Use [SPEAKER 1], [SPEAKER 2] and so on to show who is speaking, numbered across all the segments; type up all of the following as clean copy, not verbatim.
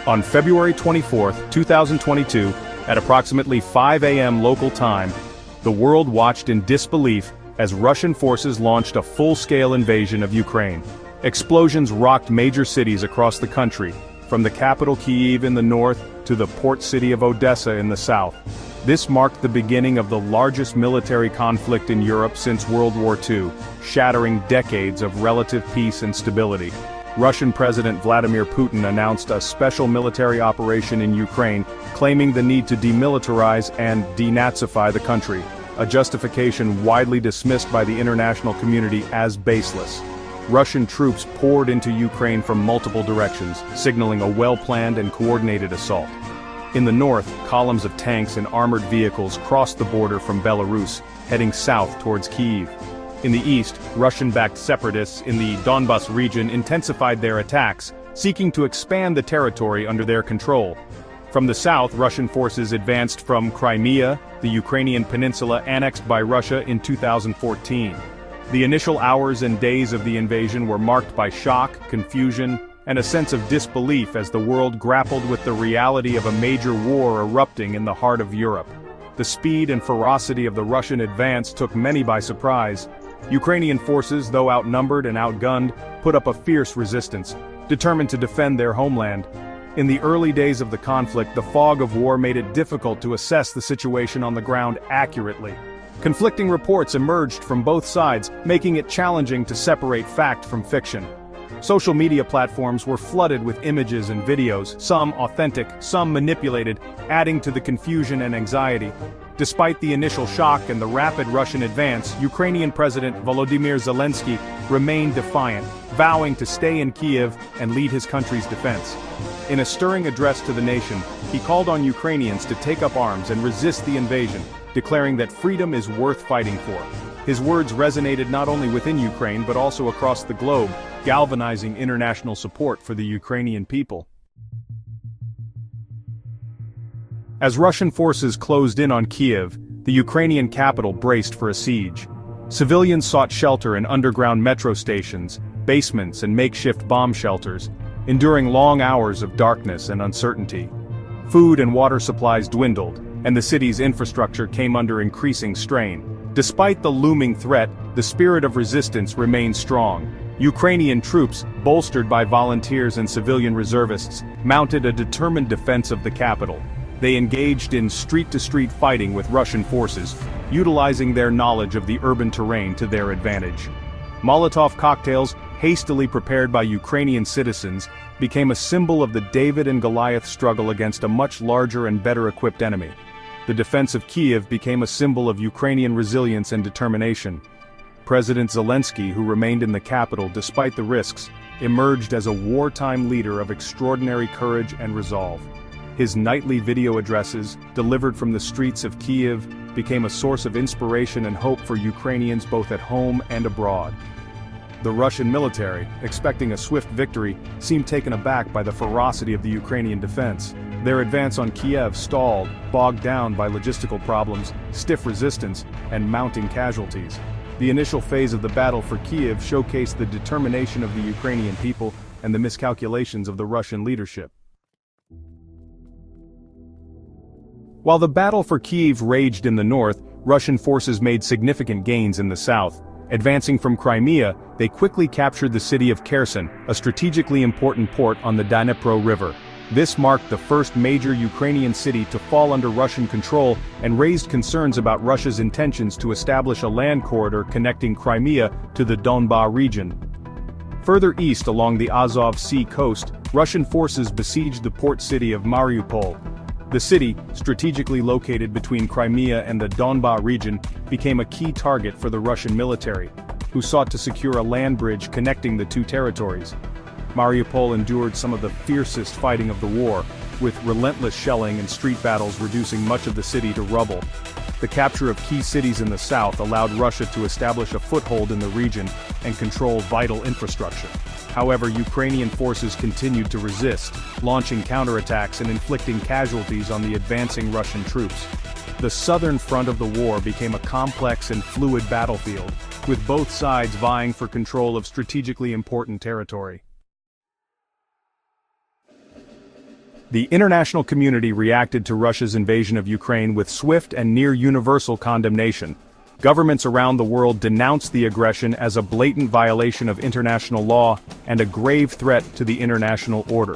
[SPEAKER 1] On February 24, 2022, at approximately 5 a.m. local time, the world watched in disbelief as Russian forces launched a full-scale invasion of Ukraine. Explosions rocked major cities across the country, from the capital Kyiv in the north to the port city of Odessa in the south. This marked the beginning of the largest military conflict in Europe since World War II, shattering decades of relative peace and stability. Russian President Vladimir Putin announced a special military operation in Ukraine, claiming the need to demilitarize and denazify the country, a justification widely dismissed by the international community as baseless. Russian troops poured into Ukraine from multiple directions, signaling a well-planned and coordinated assault. In the north, columns of tanks and armored vehicles crossed the border from Belarus, heading south towards Kyiv. In the east, Russian-backed separatists in the Donbas region intensified their attacks, seeking to expand the territory under their control. From the south, Russian forces advanced from Crimea, the Ukrainian peninsula annexed by Russia in 2014. The initial hours and days of the invasion were marked by shock, confusion, and a sense of disbelief as the world grappled with the reality of a major war erupting in the heart of Europe. The speed and ferocity of the Russian advance took many by surprise. Ukrainian forces, though outnumbered and outgunned, put up a fierce resistance, determined to defend their homeland. In the early days of the conflict, the fog of war made it difficult to assess the situation on the ground accurately. Conflicting reports emerged from both sides, making it challenging to separate fact from fiction. Social media platforms were flooded with images and videos, some authentic, some manipulated, adding to the confusion and anxiety. Despite the initial shock and the rapid Russian advance, Ukrainian President Volodymyr Zelensky remained defiant, vowing to stay in Kyiv and lead his country's defense. In a stirring address to the nation, he called on Ukrainians to take up arms and resist the invasion, declaring that freedom is worth fighting for. His words resonated not only within Ukraine but also across the globe, galvanizing international support for the Ukrainian people. As Russian forces closed in on Kyiv, the Ukrainian capital braced for a siege. Civilians sought shelter in underground metro stations, basements and makeshift bomb shelters, enduring long hours of darkness and uncertainty. Food and water supplies dwindled, and the city's infrastructure came under increasing strain. Despite the looming threat, the spirit of resistance remained strong. Ukrainian troops, bolstered by volunteers and civilian reservists, mounted a determined defense of the capital. They engaged in street-to-street fighting with Russian forces, utilizing their knowledge of the urban terrain to their advantage. Molotov cocktails, hastily prepared by Ukrainian citizens, became a symbol of the David and Goliath struggle against a much larger and better-equipped enemy. The defense of Kyiv became a symbol of Ukrainian resilience and determination. President Zelensky, who remained in the capital despite the risks, emerged as a wartime leader of extraordinary courage and resolve. His nightly video addresses, delivered from the streets of Kyiv, became a source of inspiration and hope for Ukrainians both at home and abroad. The Russian military, expecting a swift victory, seemed taken aback by the ferocity of the Ukrainian defense. Their advance on Kyiv stalled, bogged down by logistical problems, stiff resistance, and mounting casualties. The initial phase of the battle for Kyiv showcased the determination of the Ukrainian people and the miscalculations of the Russian leadership. While the battle for Kyiv raged in the north, Russian forces made significant gains in the south. Advancing from Crimea, they quickly captured the city of Kherson, a strategically important port on the Dnipro River. This marked the first major Ukrainian city to fall under Russian control and raised concerns about Russia's intentions to establish a land corridor connecting Crimea to the Donbas region. Further east along the Azov Sea coast, Russian forces besieged the port city of Mariupol. The city, strategically located between Crimea and the Donbas region, became a key target for the Russian military, who sought to secure a land bridge connecting the two territories. Mariupol endured some of the fiercest fighting of the war, with relentless shelling and street battles reducing much of the city to rubble. The capture of key cities in the south allowed Russia to establish a foothold in the region and control vital infrastructure. However, Ukrainian forces continued to resist, launching counterattacks and inflicting casualties on the advancing Russian troops. The southern front of the war became a complex and fluid battlefield, with both sides vying for control of strategically important territory. The international community reacted to Russia's invasion of Ukraine with swift and near-universal condemnation. Governments around the world denounced the aggression as a blatant violation of international law and a grave threat to the international order.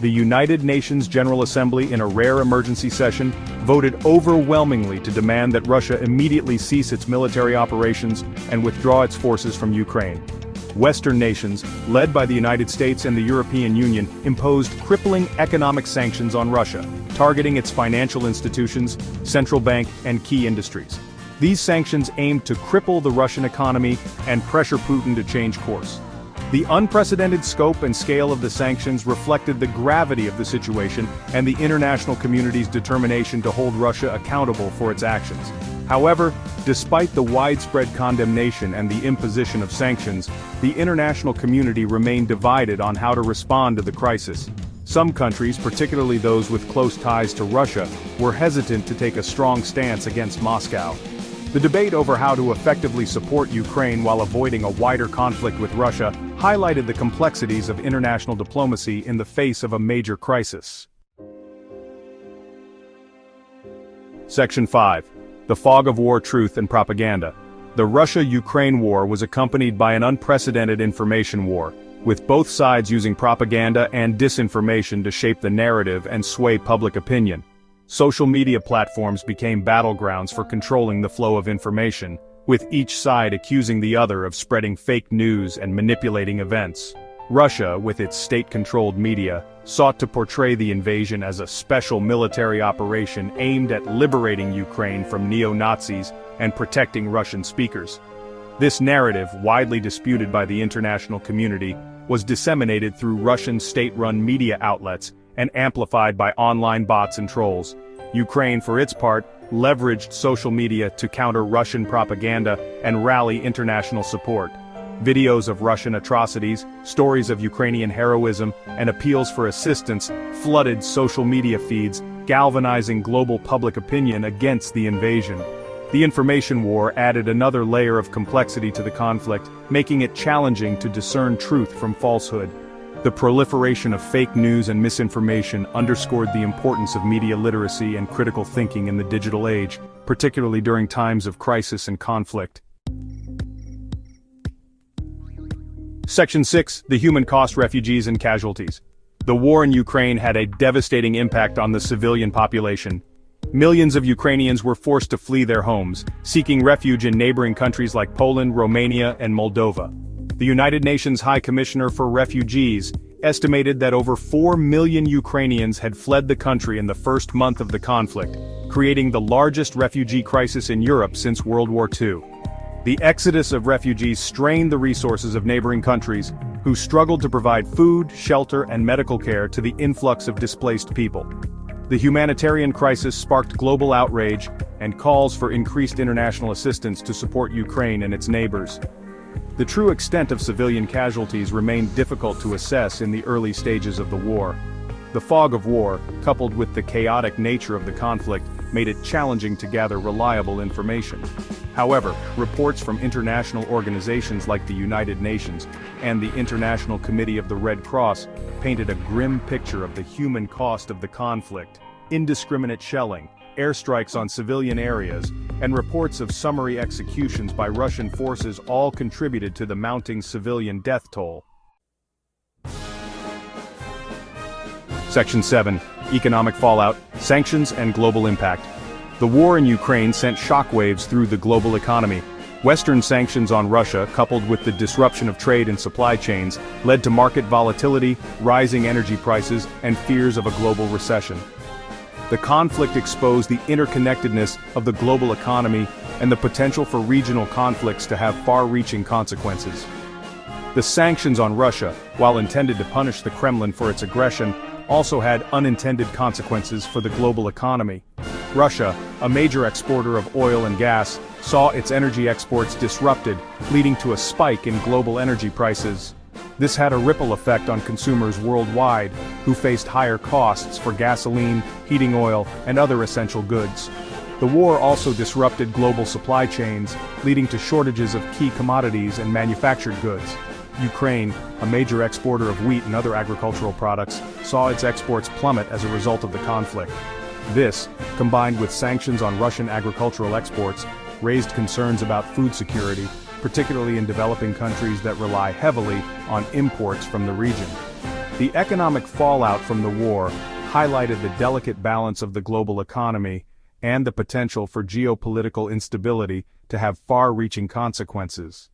[SPEAKER 1] The United Nations General Assembly, in a rare emergency session, voted overwhelmingly to demand that Russia immediately cease its military operations and withdraw its forces from Ukraine. Western nations, led by the United States and the European Union, imposed crippling economic sanctions on Russia, targeting its financial institutions, central bank, and key industries. These sanctions aimed to cripple the Russian economy and pressure Putin to change course. The unprecedented scope and scale of the sanctions reflected the gravity of the situation and the international community's determination to hold Russia accountable for its actions. However, despite the widespread condemnation and the imposition of sanctions, the international community remained divided on how to respond to the crisis. Some countries, particularly those with close ties to Russia, were hesitant to take a strong stance against Moscow. The debate over how to effectively support Ukraine while avoiding a wider conflict with Russia highlighted the complexities of international diplomacy in the face of a major crisis. Section 5. The Fog of War: Truth and Propaganda. The Russia-Ukraine war was accompanied by an unprecedented information war, with both sides using propaganda and disinformation to shape the narrative and sway public opinion. Social media platforms became battlegrounds for controlling the flow of information, with each side accusing the other of spreading fake news and manipulating events. Russia, with its state-controlled media, sought to portray the invasion as a special military operation aimed at liberating Ukraine from neo-Nazis and protecting Russian speakers. This narrative, widely disputed by the international community, was disseminated through Russian state-run media outlets and amplified by online bots and trolls. Ukraine, for its part, leveraged social media to counter Russian propaganda and rally international support. Videos of Russian atrocities, stories of Ukrainian heroism, and appeals for assistance flooded social media feeds, galvanizing global public opinion against the invasion. The information war added another layer of complexity to the conflict, making it challenging to discern truth from falsehood. The proliferation of fake news and misinformation underscored the importance of media literacy and critical thinking in the digital age, particularly during times of crisis and conflict. Section 6. The Human Cost: Refugees and Casualties. The war in Ukraine had a devastating impact on the civilian population. Millions of Ukrainians were forced to flee their homes, seeking refuge in neighboring countries like Poland, Romania, and Moldova. The United Nations High Commissioner for Refugees estimated that over 4 million Ukrainians had fled the country in the first month of the conflict, creating the largest refugee crisis in Europe since World War II. The exodus of refugees strained the resources of neighboring countries, who struggled to provide food, shelter, and medical care to the influx of displaced people. The humanitarian crisis sparked global outrage and calls for increased international assistance to support Ukraine and its neighbors. The true extent of civilian casualties remained difficult to assess in the early stages of the war. The fog of war, coupled with the chaotic nature of the conflict, made it challenging to gather reliable information. However, reports from international organizations like the United Nations and the International Committee of the Red Cross painted a grim picture of the human cost of the conflict. Indiscriminate shelling, airstrikes on civilian areas, and reports of summary executions by Russian forces all contributed to the mounting civilian death toll. Section 7. Economic Fallout: Sanctions and Global Impact. The war in Ukraine sent shockwaves through the global economy. Western sanctions on Russia, coupled with the disruption of trade and supply chains, led to market volatility, rising energy prices, and fears of a global recession. The conflict exposed the interconnectedness of the global economy and the potential for regional conflicts to have far-reaching consequences. The sanctions on Russia, while intended to punish the Kremlin for its aggression, also had unintended consequences for the global economy. Russia, a major exporter of oil and gas, saw its energy exports disrupted, leading to a spike in global energy prices. This had a ripple effect on consumers worldwide, who faced higher costs for gasoline, heating oil, and other essential goods. The war also disrupted global supply chains, leading to shortages of key commodities and manufactured goods. Ukraine, a major exporter of wheat and other agricultural products, saw its exports plummet as a result of the conflict. This, combined with sanctions on Russian agricultural exports, raised concerns about food security, particularly in developing countries that rely heavily on imports from the region. The economic fallout from the war highlighted the delicate balance of the global economy and the potential for geopolitical instability to have far-reaching consequences.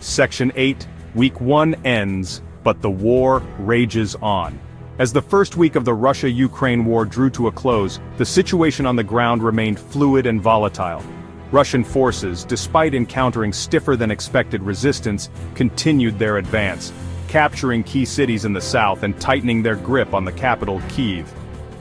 [SPEAKER 1] Section 8, Week 1 ends, but the war rages on. As the first week of the Russia-Ukraine war drew to a close, the situation on the ground remained fluid and volatile. Russian forces, despite encountering stiffer-than-expected resistance, continued their advance, capturing key cities in the south and tightening their grip on the capital, Kyiv.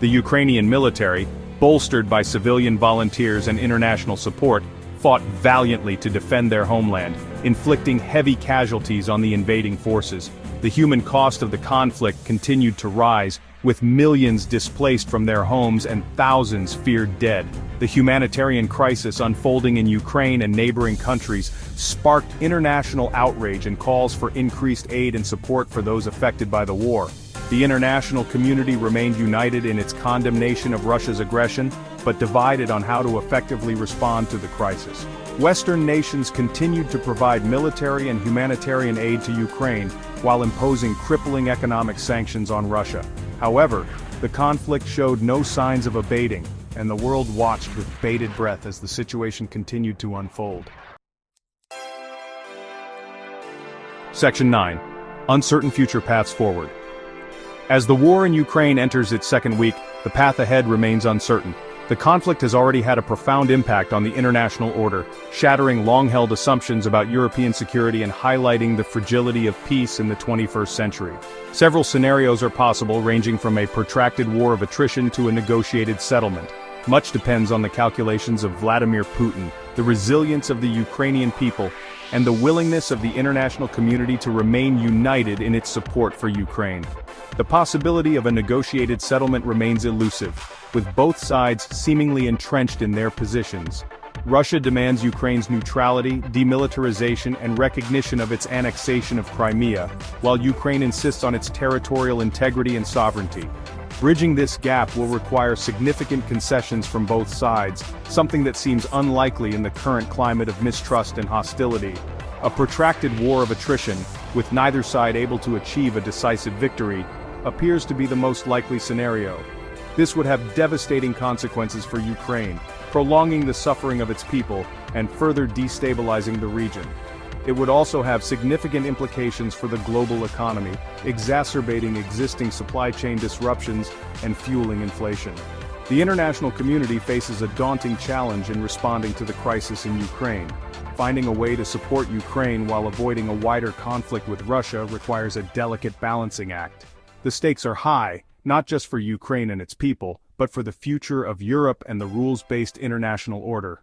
[SPEAKER 1] The Ukrainian military, bolstered by civilian volunteers and international support, fought valiantly to defend their homeland, inflicting heavy casualties on the invading forces. The human cost of the conflict continued to rise, with millions displaced from their homes and thousands feared dead. The humanitarian crisis unfolding in Ukraine and neighboring countries sparked international outrage and calls for increased aid and support for those affected by the war. The international community remained united in its condemnation of Russia's aggression, but divided on how to effectively respond to the crisis. Western nations continued to provide military and humanitarian aid to Ukraine, while imposing crippling economic sanctions on Russia. However, the conflict showed no signs of abating, and the world watched with bated breath as the situation continued to unfold. Section 9. Uncertain future paths forward. As the war in Ukraine enters its second week, the path ahead remains uncertain. The conflict has already had a profound impact on the international order, shattering long-held assumptions about European security and highlighting the fragility of peace in the 21st century. Several scenarios are possible, ranging from a protracted war of attrition to a negotiated settlement. Much depends on the calculations of Vladimir Putin, the resilience of the Ukrainian people, and the willingness of the international community to remain united in its support for Ukraine. The possibility of a negotiated settlement remains elusive, with both sides seemingly entrenched in their positions. Russia demands Ukraine's neutrality, demilitarization, and recognition of its annexation of Crimea, while Ukraine insists on its territorial integrity and sovereignty. Bridging this gap will require significant concessions from both sides, something that seems unlikely in the current climate of mistrust and hostility. A protracted war of attrition, with neither side able to achieve a decisive victory, appears to be the most likely scenario. This would have devastating consequences for Ukraine, prolonging the suffering of its people and further destabilizing the region. It would also have significant implications for the global economy, exacerbating existing supply chain disruptions and fueling inflation. The international community faces a daunting challenge in responding to the crisis in Ukraine. Finding a way to support Ukraine while avoiding a wider conflict with Russia requires a delicate balancing act. The stakes are high, not just for Ukraine and its people, but for the future of Europe and the rules-based international order.